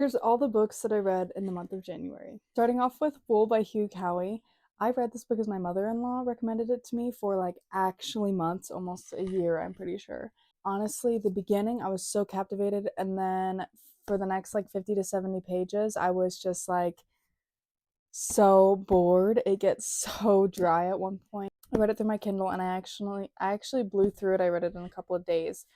Here's all the books that I read in the month of January. Starting off with Wool by Hugh Cowie. I read this because my mother-in-law recommended it to me for like actually months, almost a year, I'm pretty sure. Honestly, the beginning I was so captivated, and then for the next like 50 to 70 pages, I was just like so bored. It gets so dry at one point. I read it through my Kindle and I actually blew through it. I read it in a couple of days.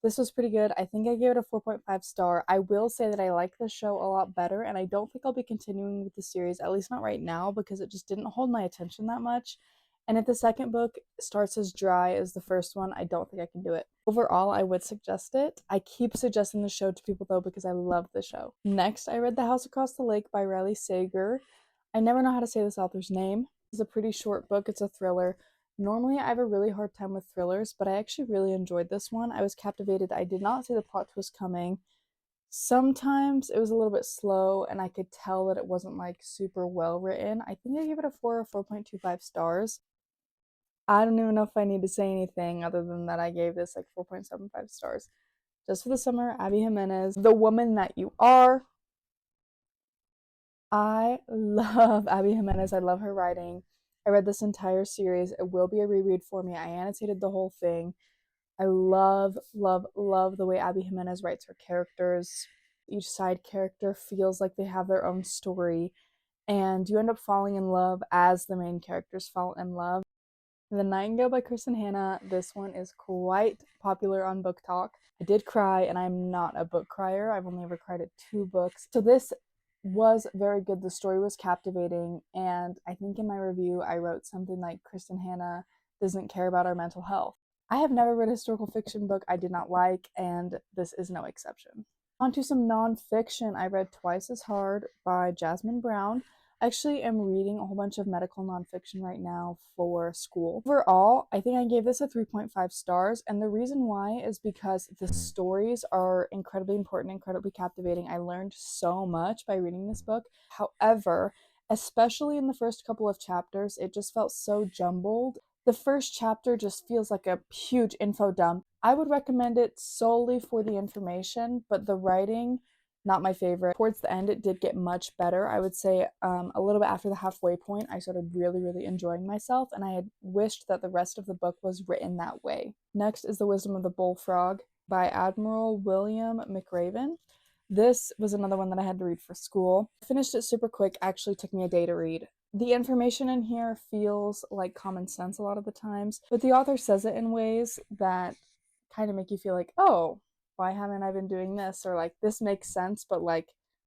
This was pretty good. I think I gave it a 4.5 star. I will say that I like the show a lot better, and I don't think I'll be continuing with the series, at least not right now, because it just didn't hold my attention that much. And if the second book starts as dry as the first one, I don't think I can do it. Overall, I would suggest it. I keep suggesting the show to people though because I love the show. Next, I read The House Across the Lake by Riley Sager. I never know how to say this author's name. It's a pretty short book. It's a thriller. Normally, I have a really hard time with thrillers, but I actually really enjoyed this one. I was captivated. I did not see the plot twist coming. Sometimes it was a little bit slow, and I could tell that it wasn't like super well written. I think I gave it a 4 or 4.25 stars. I don't even know if I need to say anything other than that I gave this like 4.75 stars. Just for the summer, Abby Jimenez, The Woman That You Are. I love Abby Jimenez. I love her writing. I read this entire series. It will be a reread for me. I annotated the whole thing. I love, love, love the way Abby Jimenez writes her characters. Each side character feels like they have their own story, and you end up falling in love as the main characters fall in love. The Nightingale by Kristen Hanna. This one is quite popular on Book Talk. I did cry, and I'm not a book crier. I've only ever cried at 2 books. So this was very good. The story was captivating, and I think in my review I wrote something like Kristen Hanna doesn't care about our mental health. I have never read a historical fiction book I did not like, and this is no exception. On to some nonfiction. I read Twice as Hard by Jasmine Brown. I actually am reading a whole bunch of medical nonfiction right now for school. Overall, I think I gave this a 3.5 stars, and the reason why is because the stories are incredibly important, incredibly captivating. I learned so much by reading this book. However, especially in the first couple of chapters, it just felt so jumbled. The first chapter just feels like a huge info dump. I would recommend it solely for the information, but the writing, not my favorite. Towards the end, it did get much better. I would say a little bit after the halfway point, I started really, really enjoying myself, and I had wished that the rest of the book was written that way. Next is The Wisdom of the Bullfrog by Admiral William McRaven. This was another one that I had to read for school. I finished it super quick, actually took me a day to read. The information in here feels like common sense a lot of the times, but the author says it in ways that kind of make you feel like, oh, why haven't I been doing this? Or like, this makes sense, but like,